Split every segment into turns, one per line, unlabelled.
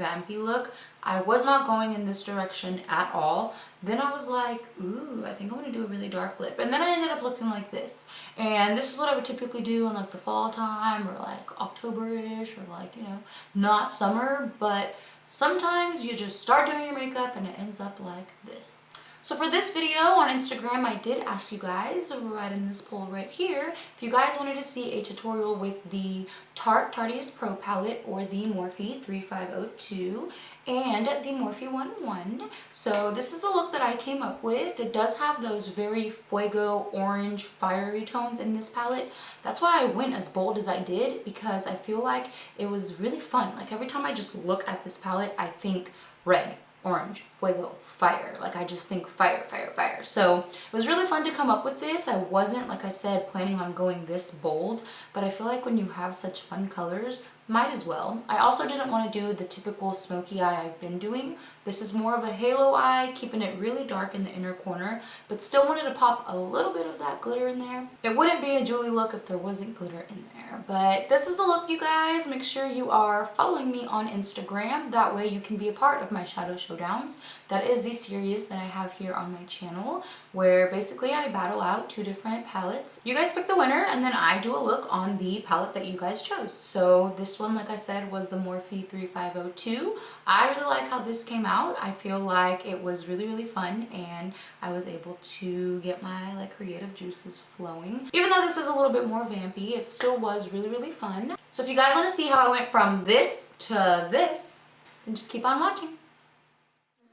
vampy look. I was not going in this direction at all. Then I was like, ooh, I think I want to do a really dark lip. And then I ended up looking like this. And this is what I would typically do in like the fall time or like October-ish or like, you know, not summer. But sometimes you just start doing your makeup and it ends up like this. So for this video on Instagram, I did ask you guys, right in this poll right here, if you guys wanted to see a tutorial with the Tarte Tartiest Pro palette or the Morphe 3502 and the Morphe 11. So this is the look that I came up with. It does have those very fuego orange fiery tones in this palette. That's why I went as bold as I did, because I feel like it was really fun. Like every time I just look at this palette, I think red, orange, fuego, fire. Like I just think fire, fire, fire. So it was really fun to come up with this. I wasn't, like I said, planning on going this bold, but I feel like when you have such fun colors, might as well. I also didn't want to do the typical smoky eye I've been doing. This is more of a halo eye, keeping it really dark in the inner corner, but still wanted to pop a little bit of that glitter in there. It wouldn't be a Julie look if there wasn't glitter in there, but this is the look, you guys. Make sure you are following me on Instagram. That way you can be a part of my Shadow Showdowns. That is the series that I have here on my channel, where basically I battle out 2 different palettes. You guys pick the winner, and then I do a look on the palette that you guys chose. So this one, like I said, was the Morphe 3502. I really like how this came out. I feel like it was really, really fun, and I was able to get my like creative juices flowing. Even though this is a little bit more vampy, it still was really, really fun. So if you guys want to see how I went from this to this, then just keep on watching.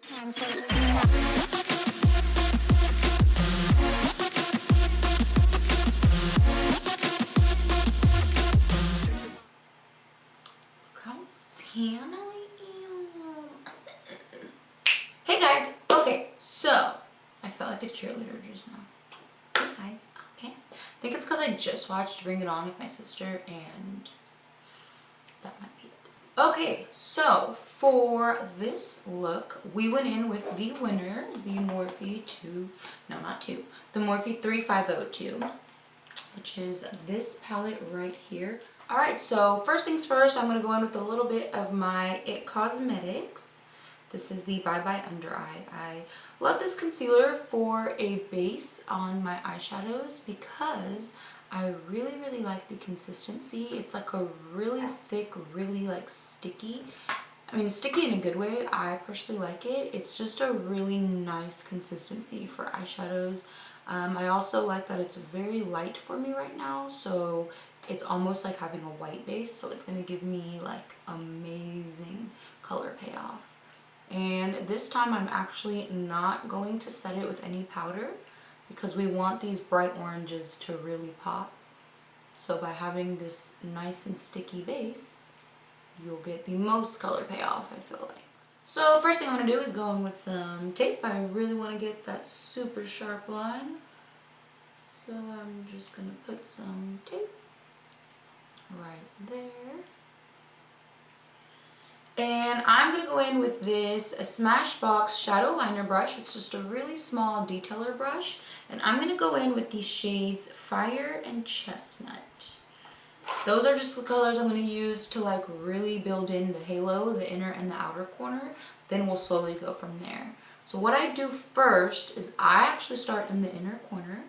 Look how tan I am. Hey guys, okay, so I felt like a cheerleader just now. Hey guys, okay. I think it's because I just watched Bring It On with my sister, and that might be it. Okay, so for this look, we went in with the winner, the Morphe the Morphe 3502, which is this palette right here. All right, so first things first, I'm gonna go in with a little bit of my It Cosmetics. This is the Bye Bye Under Eye. I love this concealer for a base on my eyeshadows because I really, really like the consistency. It's like a really thick, really like sticky. I mean, sticky in a good way. I personally like it. It's just a really nice consistency for eyeshadows. I also like that it's very light for me right now, so it's almost like having a white base, so it's going to give me like amazing color payoff. And this time I'm actually not going to set it with any powder, because we want these bright oranges to really pop. So by having this nice and sticky base, you'll get the most color payoff, I feel like. So first thing I'm going to do is go in with some tape. I really want to get that super sharp line. So I'm just going to put some tape right there. And I'm going to go in with this Smashbox Shadow Liner Brush. It's just a really small detailer brush. And I'm going to go in with the shades Fire and Chestnut. Those are just the colors I'm going to use to like really build in the halo, the inner and the outer corner. Then we'll slowly go from there. So what I do first is I actually start in the inner corner.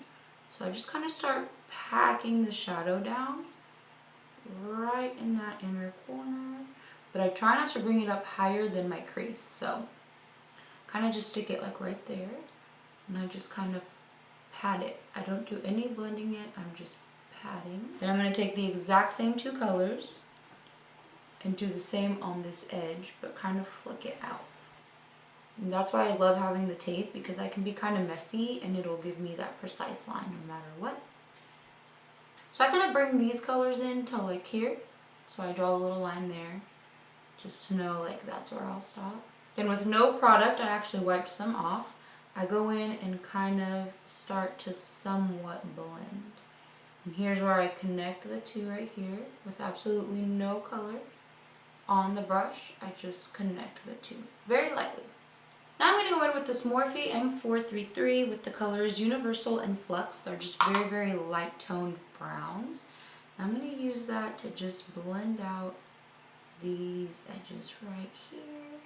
So I just kind of start packing the shadow down right in that inner corner. But I try not to bring it up higher than my crease, so kind of just stick it like right there, and I just kind of pat it. I don't do any blending yet, I'm just patting. Then I'm going to take the exact same 2 colors and do the same on this edge, but kind of flick it out. And that's why I love having the tape, because I can be kind of messy and it'll give me that precise line no matter what. So I kind of bring these colors in to like here, so I draw a little line there, just to know like that's where I'll stop. Then with no product, I actually wipe some off. I go in and kind of start to somewhat blend. And here's where I connect the 2 right here with absolutely no color on the brush. I just connect the 2 very lightly. Now I'm going to go in with this Morphe M433 with the colors Universal and Flux. They're just very, very light toned browns. I'm going to use that to just blend out these edges right here.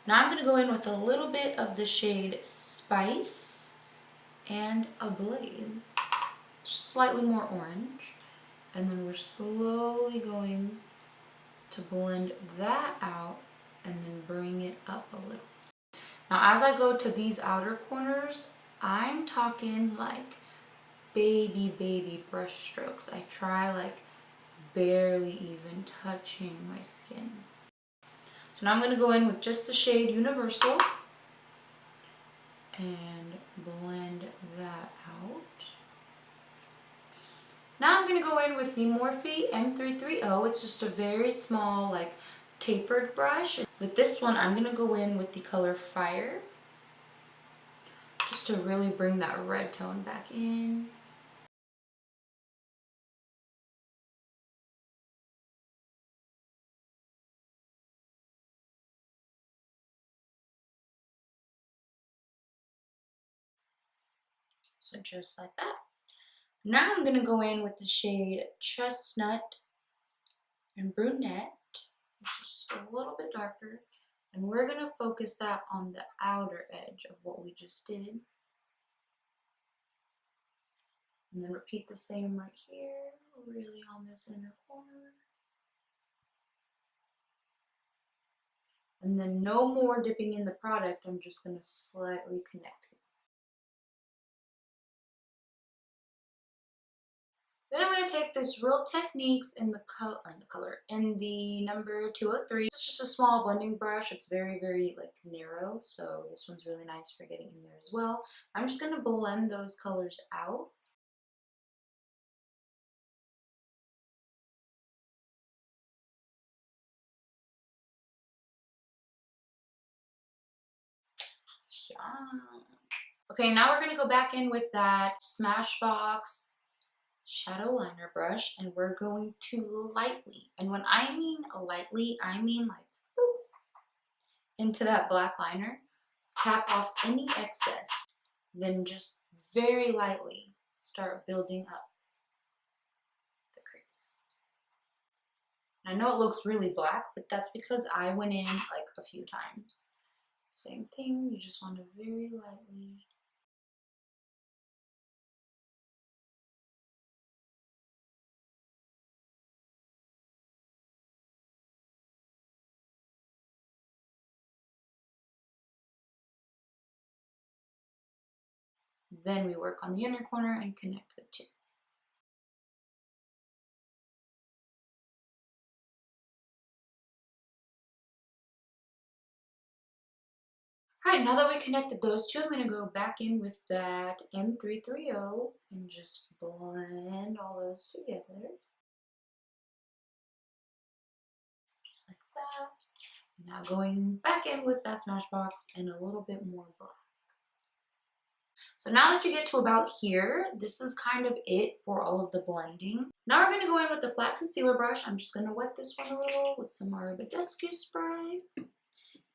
Now I'm going to go in with a little bit of the shade Spice and Ablaze, slightly more orange. And then we're slowly going to blend that out and then bring it up a little. Now as I go to these outer corners, I'm talking like baby brush strokes. I try like barely even touching my skin. So now I'm going to go in with just the shade Universal and blend that out. Now I'm going to go in with the Morphe M330. It's just a very small, like, tapered brush. With this one, I'm going to go in with the color Fire, just to really bring that red tone back in. So just like that. Now I'm going to go in with the shade Chestnut and Brunette, which is just a little bit darker. And we're going to focus that on the outer edge of what we just did. And then repeat the same right here, really on this inner corner. And then no more dipping in the product, I'm just going to slightly connect it. Then I'm going to take this Real Techniques in the number 203. It's just a small blending brush. It's very like narrow, so this one's really nice for getting in there as well. I'm just going to blend those colors out. Yeah. Okay, now we're going to go back in with that Smashbox shadow liner brush, and we're going to lightly, and when I mean lightly, I mean like boop, into that black liner, tap off any excess, then just very lightly start building up the crease. I know it looks really black, but that's because I went in like a few times. Same thing, you just want to very lightly. Then we work on the inner corner and connect the two. Alright, now that we connected those two, I'm going to go back in with that M330 and just blend all those together. Just like that. Now going back in with that Smashbox and a little bit more black. So now that you get to about here, this is kind of it for all of the blending. Now we're going to go in with the flat concealer brush. I'm just going to wet this one a little with some Arabesque spray.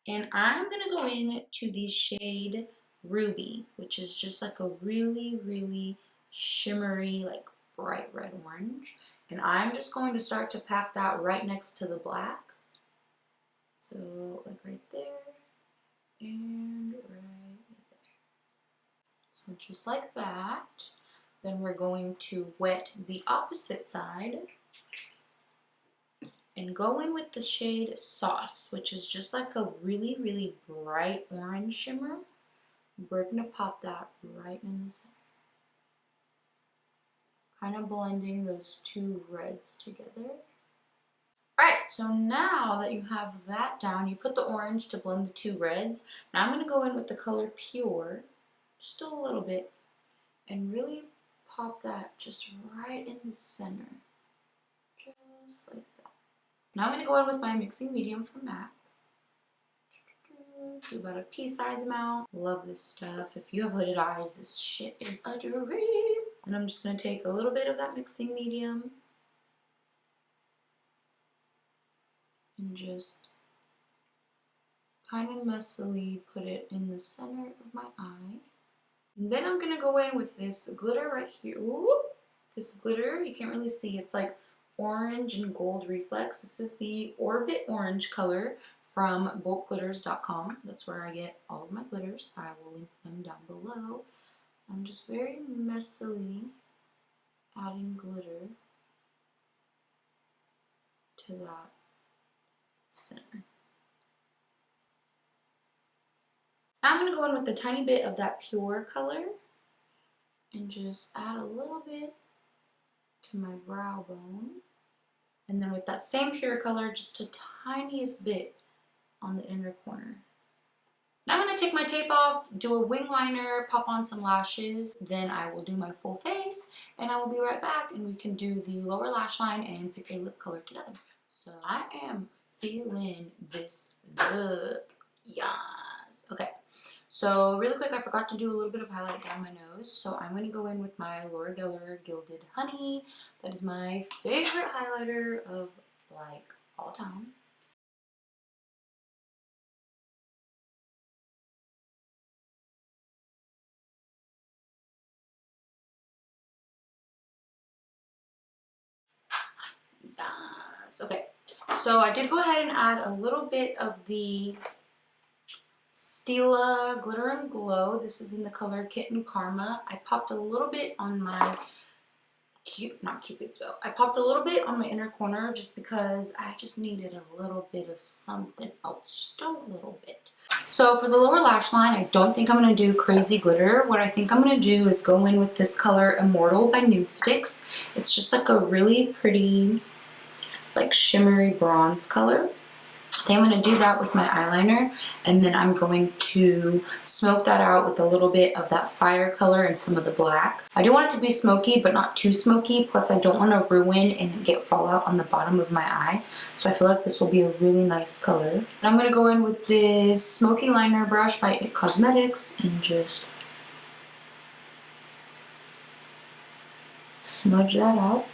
And I'm going to go in to the shade Ruby, which is just like a really shimmery, like bright red orange. And I'm just going to start to pack that right next to the black. So like right there and right there. So just like that. Then we're going to wet the opposite side and go in with the shade Sauce, which is just like a really bright orange shimmer. We're going to pop that right in the center. Kind of blending those two reds together. Alright, so now that you have that down, you put the orange to blend the two reds. Now I'm going to go in with the color Pure, just a little bit, and really pop that just right in the center. Just like that. Now I'm going to go in with my mixing medium from MAC. Do about a pea-size amount. Love this stuff. If you have hooded eyes, this shit is a dream. And I'm just going to take a little bit of that mixing medium and just kind of messily put it in the center of my eye. And then I'm going to go in with this glitter right here. Whoop. this glitter. You can't really see. It's like orange and gold reflex. This is the Orbit Orange color from bulkglitters.com. That's where I get all of my glitters. I will link them down below. I'm just very messily adding glitter to that center. Now I'm going to go in with a tiny bit of that pure color and just add a little bit to my brow bone. And then with that same pure color, just a tiniest bit on the inner corner. Now I'm going to take my tape off, do a wing liner, pop on some lashes, then I will do my full face, and I will be right back and we can do the lower lash line and pick a lip color together. So I am feeling this look. Yes. Okay. So really quick, I forgot to do a little bit of highlight down my nose. So I'm going to go in with my Laura Geller Gilded Honey. That is my favorite highlighter of like all time. Yes. Okay. So I did go ahead and add a little bit of the Stila Glitter and Glow. This is in the color Kitten Karma. I popped a little bit on my not Cupid's bow. I popped a little bit on my inner corner just because I just needed a little bit of something else, just a little bit. So for the lower lash line, I don't think I'm going to do crazy glitter. What I think I'm going to do is go in with this color Immortal by Nude Sticks. It's just like a really pretty, like shimmery bronze color. Then I'm going to do that with my eyeliner, and then I'm going to smoke that out with a little bit of that fire color and some of the black. I do want it to be smoky, but not too smoky, plus I don't want to ruin and get fallout on the bottom of my eye. So I feel like this will be a really nice color. And I'm going to go in with this smoky liner brush by It Cosmetics and just smudge that out.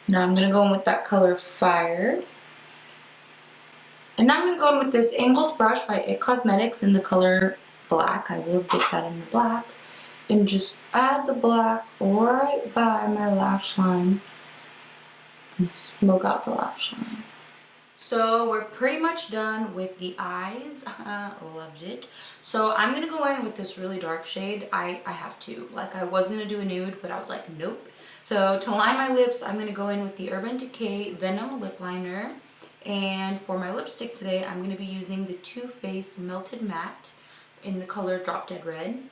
Now I'm going to go in with that color Fire. And now I'm going to go in with this angled brush by It Cosmetics in the color Black. I will get that in the black. And just add the black right by my lash line. And smoke out the lash line. So we're pretty much done with the eyes. Loved it. So I'm going to go in with this really dark shade. I have to. Like I was going to do a nude, but I was like, nope. So to line my lips, I'm going to go in with the Urban Decay Venom Lip Liner. And for my lipstick today, I'm going to be using the Too Faced Melted Matte in the color Drop Dead Red.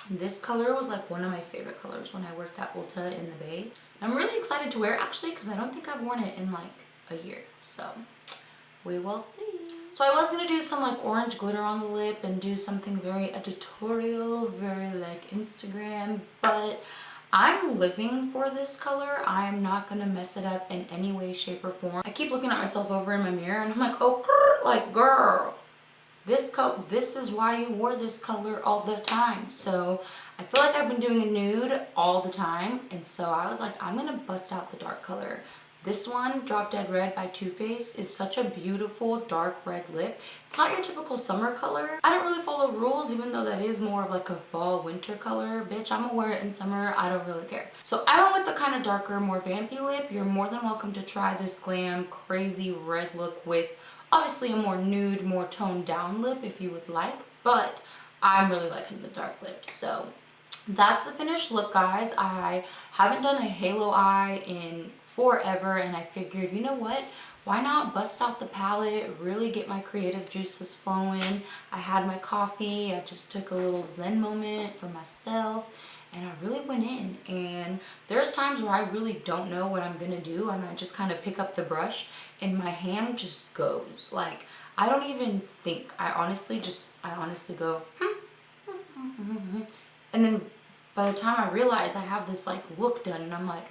This color was like one of my favorite colors when I worked at Ulta in the Bay. I'm really excited to wear it actually because I don't think I've worn it in like a year. So we will see. So I was going to do some like orange glitter on the lip and do something very editorial, very like Instagram, but I'm living for this color. I'm not gonna mess it up in any way, shape, or form. I keep looking at myself over in my mirror and I'm like, oh, like girl, this is why you wore this color all the time. So I feel like I've been doing a nude all the time, and so I was like, I'm gonna bust out the dark color. This one, Drop Dead Red by Too Faced, is such a beautiful dark red lip. It's not your typical summer color. I don't really follow rules, even though that is more of like a fall winter color. Bitch, I'm gonna wear it in summer. I don't really care. So I went with the kind of darker, more vampy lip. You're more than welcome to try this glam, crazy red look with obviously a more nude, more toned down lip if you would like. But I'm really liking the dark lips. So that's the finished look, guys. I haven't done a halo eye in forever, and I figured, you know what, why not bust out the palette, really get my creative juices flowing. I had my coffee, I just took a little zen moment for myself, and I really went in. And there's times where I really don't know what I'm gonna do, and I just kind of pick up the brush and my hand just goes. Like, I don't even think. I honestly go and then by the time I realize I have this like look done, and I'm like,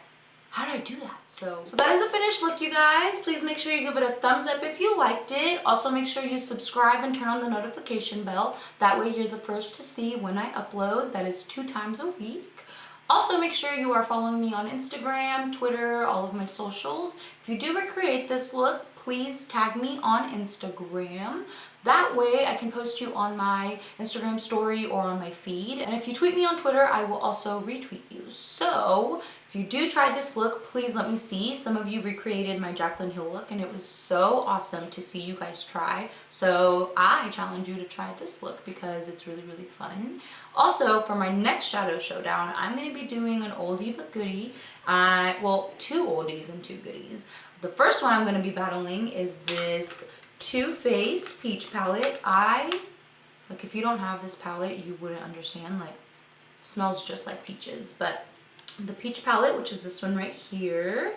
how did I do that? So that is a finished look, you guys. Please make sure you give it a thumbs up if you liked it. Also make sure you subscribe and turn on the notification bell. That way you're the first to see when I upload. That is 2 times a week. Also make sure you are following me on Instagram, Twitter, all of my socials. If you do recreate this look, please tag me on Instagram. That way I can post you on my Instagram story or on my feed. And if you tweet me on Twitter, I will also retweet you. So If you do try this look, please let me see. Some of you recreated my Jaclyn Hill look and it was so awesome to see you guys try. So I challenge you to try this look because it's really, really fun. Also, for my next Shadow Showdown, I'm going to be doing an oldie but goodie. Well, 2 oldies and 2 goodies. The first one I'm going to be battling is this Too Faced Peach palette. Like, if you don't have this palette, you wouldn't understand. Like, it smells just like peaches. But the peach palette, which is this one right here,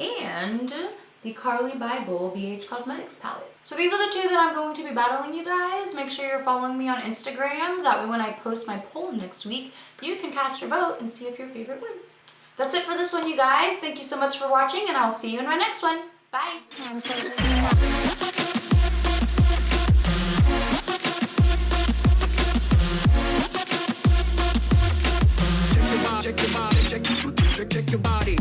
and the Carly Bible BH Cosmetics palette. So these are the 2 that I'm going to be battling, you guys. Make sure you're following me on Instagram. That way when I post my poll next week, you can cast your vote and see if your favorite wins. That's it for this one, you guys. Thank you so much for watching, and I'll see you in my next one. Bye. Check your body.